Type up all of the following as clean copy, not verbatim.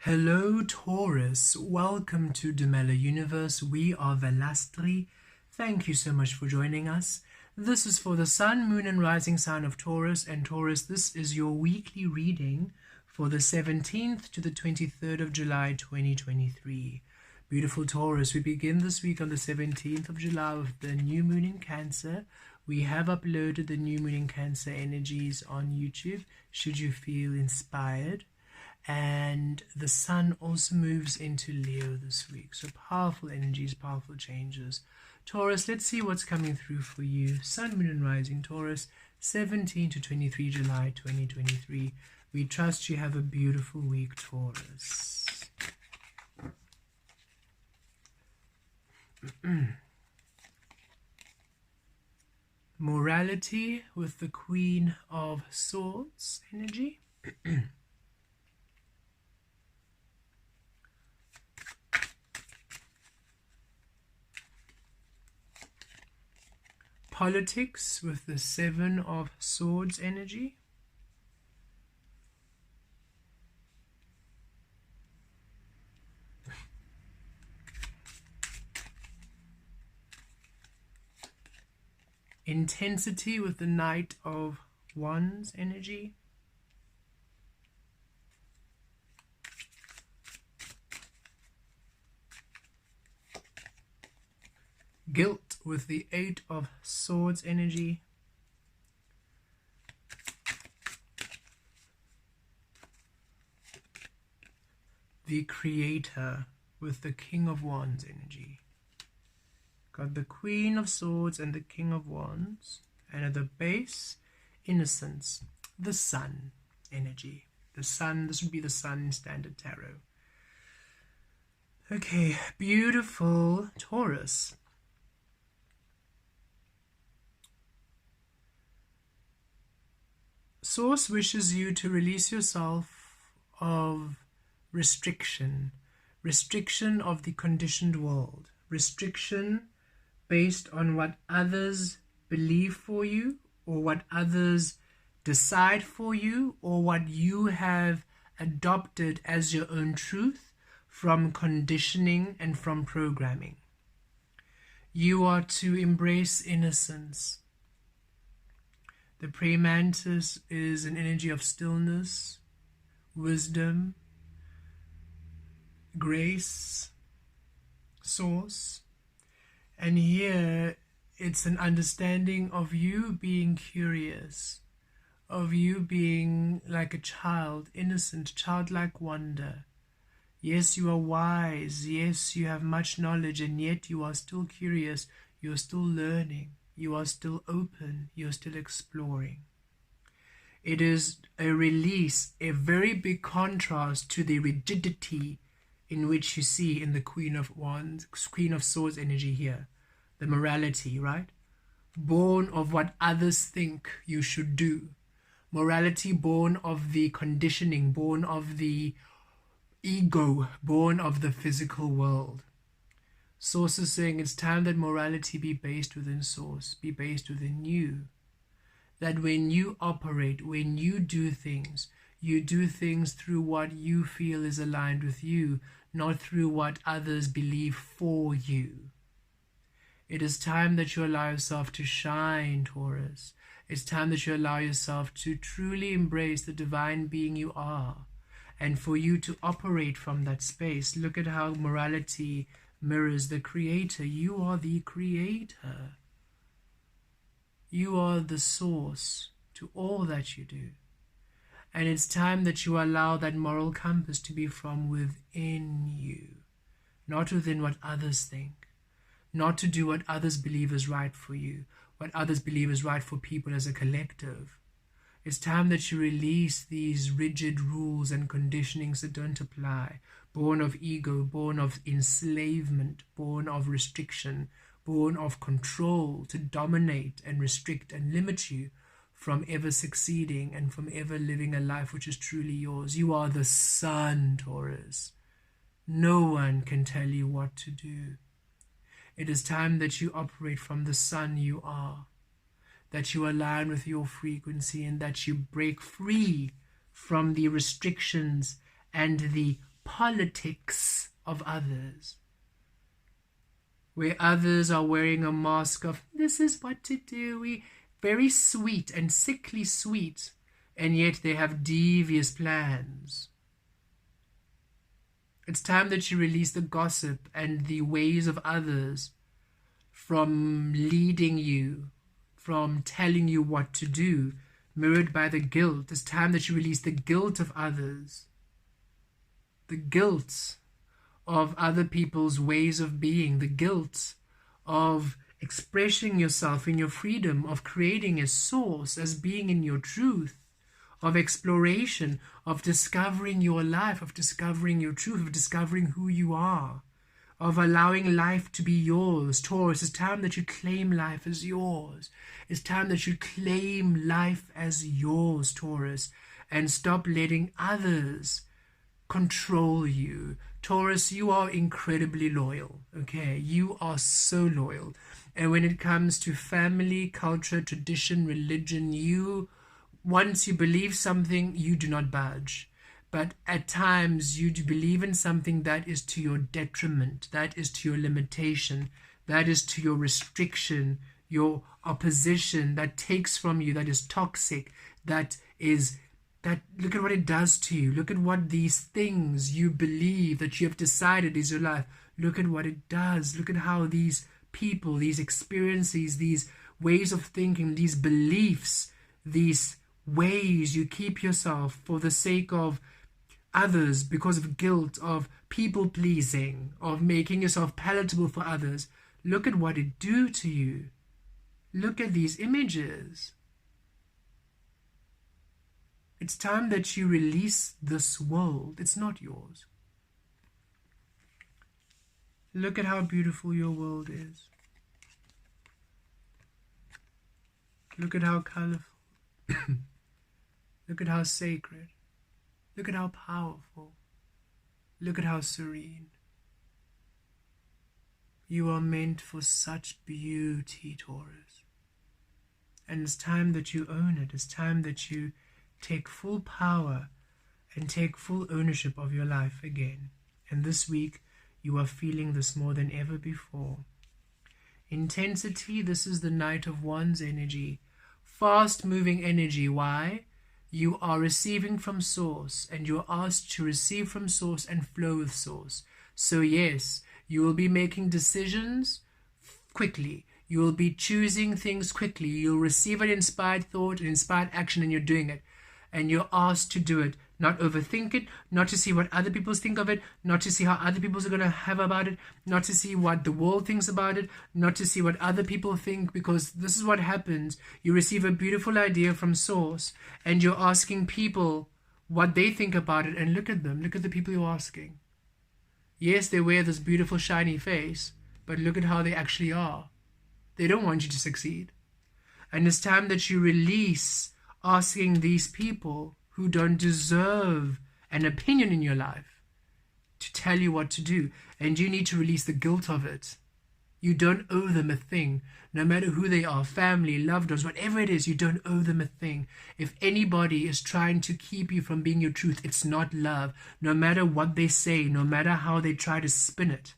Hello Taurus, welcome to Demella Universe. We are Velastri. Thank you so much for joining us. This is for the Sun, Moon and Rising sign of Taurus. And Taurus, this is your weekly reading for the 17th to the 23rd of July 2023. Beautiful Taurus, we begin this week on the 17th of July with the new moon in Cancer. We have uploaded the new moon in Cancer energies on YouTube, should you feel inspired. And the sun also moves into Leo this week. So powerful energies, powerful changes. Taurus, let's see what's coming through for you. Sun, Moon and Rising Taurus, 17 to 23 July 2023. We trust you have a beautiful week, Taurus. Morality with the Queen of Swords energy. Politics with the Seven of Swords energy. Intensity with the Knight of Wands energy. Guilt with the Eight of Swords energy. The Creator with the King of Wands energy. Got the Queen of Swords and the King of Wands. And at the base, Innocence, the Sun energy. The Sun, this would be the Sun in Standard Tarot. Okay, beautiful Taurus. Source wishes you to release yourself of restriction of the conditioned world, restriction based on what others believe for you or what others decide for you or what you have adopted as your own truth from conditioning and from programming. You are to embrace innocence. The praying mantis is an energy of stillness, wisdom, grace, source. And here it's an understanding of you being curious, of you being like a child, innocent, childlike wonder. Yes, you are wise. Yes, you have much knowledge, and yet you are still curious. You're still learning. You are still open, you're still exploring. It is a release, a very big contrast to the rigidity in which you see in the Queen of Wands, Queen of Swords energy here. The morality, right? Born of what others think you should do. Morality born of the conditioning, born of the ego, born of the physical world. Source is saying it's time that morality be based within Source, be based within you. That when you operate, when you do things through what you feel is aligned with you, not through what others believe for you. It is time that you allow yourself to shine, Taurus. It's time that you allow yourself to truly embrace the divine being you are. And for you to operate from that space. Look at how morality mirrors the Creator. You are the Creator. You are the source to all that you do. And it's time that you allow that moral compass to be from within you, not within what others think, not to do what others believe is right for you, what others believe is right for people as a collective. It's time that you release these rigid rules and conditionings that don't apply, born of ego, born of enslavement, born of restriction, born of control to dominate and restrict and limit you from ever succeeding and from ever living a life which is truly yours. You are the sun, Taurus. No one can tell you what to do. It is time that you operate from the sun you are, that you align with your frequency and that you break free from the restrictions and the politics of others, where others are wearing a mask of this is what to do, we very sweet and sickly sweet, and yet they have devious plans. It's time that you release the gossip and the ways of others from leading you, from telling you what to do, mirrored by the guilt. It's time that you release the guilt of others, the guilt of other people's ways of being, the guilt of expressing yourself in your freedom, of creating a source, as being in your truth, of exploration, of discovering your life, of discovering your truth, of discovering who you are, of allowing life to be yours. Taurus, it's time that you claim life as yours. It's time that you claim life as yours, Taurus, and stop letting others control you. Taurus, you are incredibly loyal, okay? You are so loyal. And when it comes to family, culture, tradition, religion, once you believe something, you do not budge. But at times you do believe in something that is to your detriment, that is to your limitation, that is to your restriction, your opposition, that takes from you, that is toxic, that look at what it does to you. Look at what these things you believe that you have decided is your life. Look at what it does. Look at how these people, these experiences, these ways of thinking, these beliefs, these ways you keep yourself for the sake of others, because of guilt, of people pleasing, of making yourself palatable for others. Look at what it do to you. Look at these images. It's time that you release this world. It's not yours. Look at how beautiful your world is. Look at how colorful. Look at how sacred. Look at how powerful. Look at how serene. You are meant for such beauty, Taurus. And it's time that you own it. It's time that you take full power and take full ownership of your life again. And this week, you are feeling this more than ever before. Intensity, this is the Knight of Wands energy. Fast-moving energy. Why? You are receiving from Source, and you are asked to receive from Source and flow with Source. So yes, you will be making decisions quickly. You will be choosing things quickly. You'll receive an inspired thought, an inspired action, and you're doing it. And you're asked to do it, not overthink it, not to see what other people think of it, not to see how other people are going to have about it, not to see what the world thinks about it, not to see what other people think, because this is what happens. You receive a beautiful idea from Source, and you're asking people what they think about it, and look at them. Look at the people you're asking. Yes, they wear this beautiful shiny face, but look at how they actually are. They don't want you to succeed. And it's time that you release asking these people who don't deserve an opinion in your life to tell you what to do. And you need to release the guilt of it. You don't owe them a thing. No matter who they are, family, loved ones, whatever it is, you don't owe them a thing. If anybody is trying to keep you from being your truth, it's not love. No matter what they say, no matter how they try to spin it.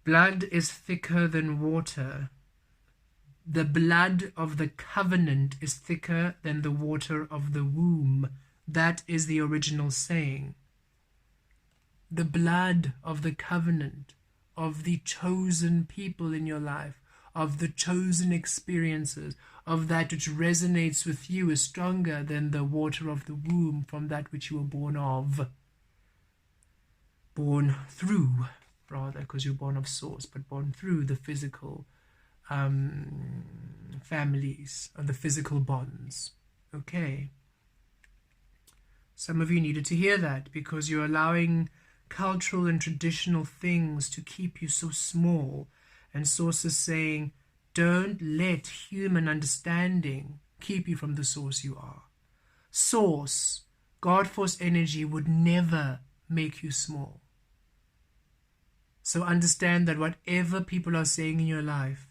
Blood is thicker than water. The blood of the covenant is thicker than the water of the womb. That is the original saying. The blood of the covenant, of the chosen people in your life, of the chosen experiences, of that which resonates with you is stronger than the water of the womb from that which you were born of. Born through, rather, because you're born of Source, but born through the physical families and the physical bonds. Okay. Some of you needed to hear that because you're allowing cultural and traditional things to keep you so small. And Source is saying, don't let human understanding keep you from the Source you are. Source, God Force energy would never make you small. So understand that whatever people are saying in your life,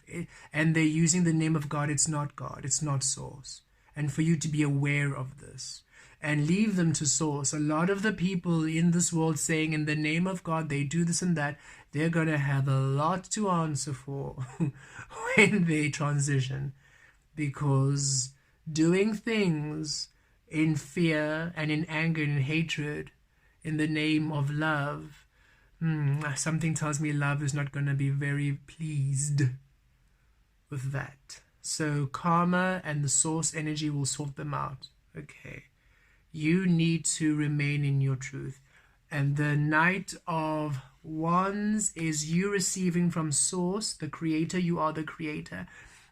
and they're using the name of God, it's not God, it's not Source. And for you to be aware of this. and leave them to source. A lot of the people in this world saying in the name of God they do this and that, they're going to have a lot to answer for when they transition, because doing things in fear and in anger and in hatred in the name of love, something tells me love is not going to be very pleased with that. So karma and the source energy will sort them out. Okay, you need to remain in your truth. And the Knight of Wands is you receiving from source, the creator. You are the creator,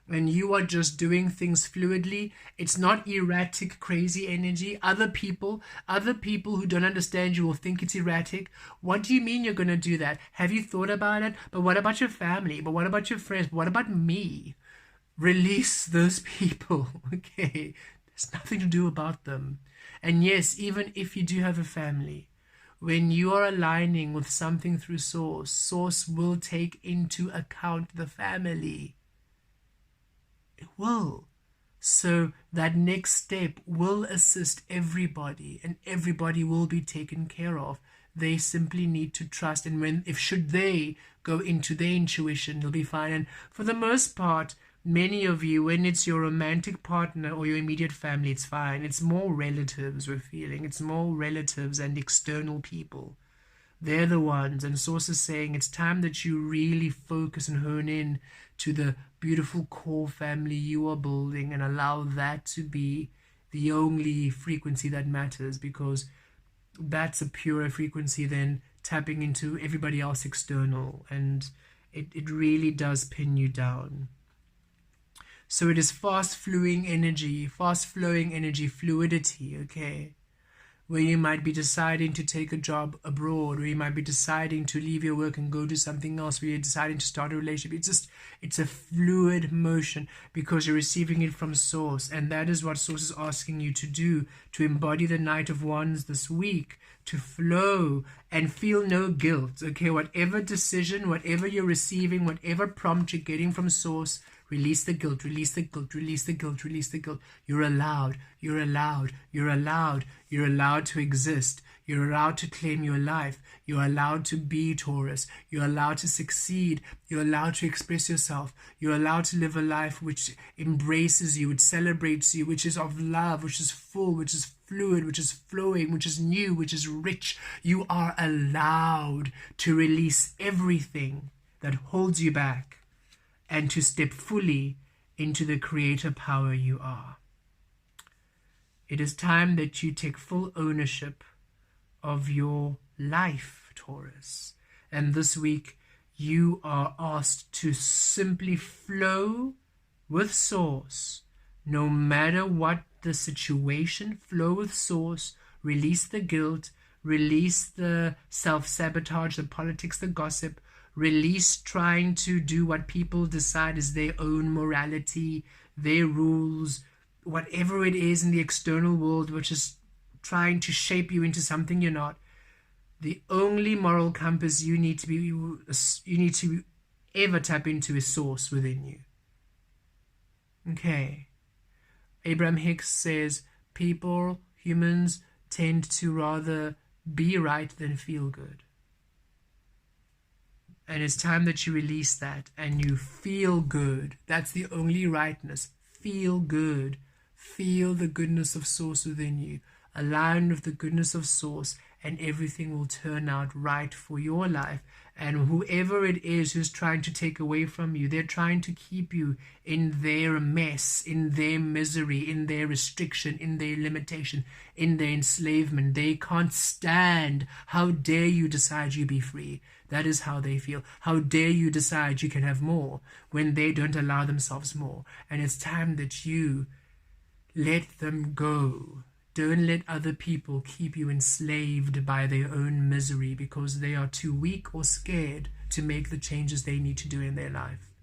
and you are just doing things fluidly. It's not erratic, crazy energy. Other people who don't understand you will think it's erratic. What do you mean you're going to do that? Have you thought about it? But what about your family? But what about your friends? But what about me? Release those people, okay? There's nothing to do about them. And yes, even if you do have a family, when you are aligning with something through source, source will take into account the family. It will. So that next step will assist everybody, and everybody will be taken care of. They simply need to trust, and should they go into their intuition, they'll be fine. And for the most part, many of you, when it's your romantic partner or your immediate family, it's fine. It's more relatives we're feeling. It's more relatives and external people. They're the ones. And Source is saying it's time that you really focus and hone in to the beautiful core family you are building, and allow that to be the only frequency that matters, because that's a purer frequency than tapping into everybody else external, and it really does pin you down. So it is fast-flowing energy, fluidity, okay? Where you might be deciding to take a job abroad, or you might be deciding to leave your work and go do something else, where you're deciding to start a relationship. It's a fluid motion, because you're receiving it from Source, and that is what Source is asking you to do, to embody the Knight of Wands this week, to flow and feel no guilt, okay? Whatever decision, whatever you're receiving, whatever prompt you're getting from Source, release the guilt, release the guilt, release the guilt, release the guilt. You're allowed, you're allowed, you're allowed, you're allowed to exist. You're allowed to claim your life. You're allowed to be Taurus. You're allowed to succeed. You're allowed to express yourself. You're allowed to live a life which embraces you, which celebrates you, which is of love, which is full, which is fluid, which is flowing, which is new, which is rich. You are allowed to release everything that holds you back, and to step fully into the creator power you are. It is time that you take full ownership of your life, Taurus. And this week, you are asked to simply flow with Source. No matter what the situation, flow with Source. Release the guilt. Release the self-sabotage, the politics, the gossip. Release trying to do what people decide is their own morality, their rules, whatever it is in the external world which is trying to shape you into something you're not. The only moral compass you need to ever tap into is Source within you. Okay. Abraham Hicks says humans tend to rather be right than feel good. And it's time that you release that and you feel good. That's the only rightness. Feel good. Feel the goodness of Source within you. Align with the goodness of Source, and everything will turn out right for your life. And whoever it is who's trying to take away from you, they're trying to keep you in their mess, in their misery, in their restriction, in their limitation, in their enslavement. They can't stand. How dare you decide you be free? That is how they feel. How dare you decide you can have more when they don't allow themselves more? And it's time that you let them go. Don't let other people keep you enslaved by their own misery, because they are too weak or scared to make the changes they need to do in their life.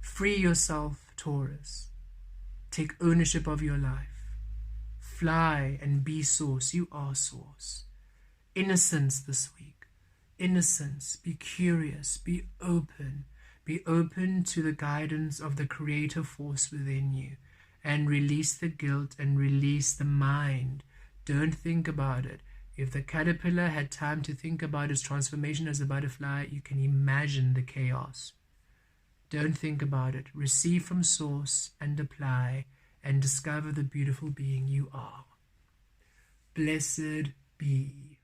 Free yourself, Taurus. Take ownership of your life. Fly and be Source. You are Source. Innocence this week. Innocence. Be curious. Be open. Be open to the guidance of the creative force within you. and release the guilt and release the mind. Don't think about it. If the caterpillar had time to think about its transformation as a butterfly, you can imagine the chaos. Don't think about it. Receive from source and apply and discover the beautiful being you are. Blessed be.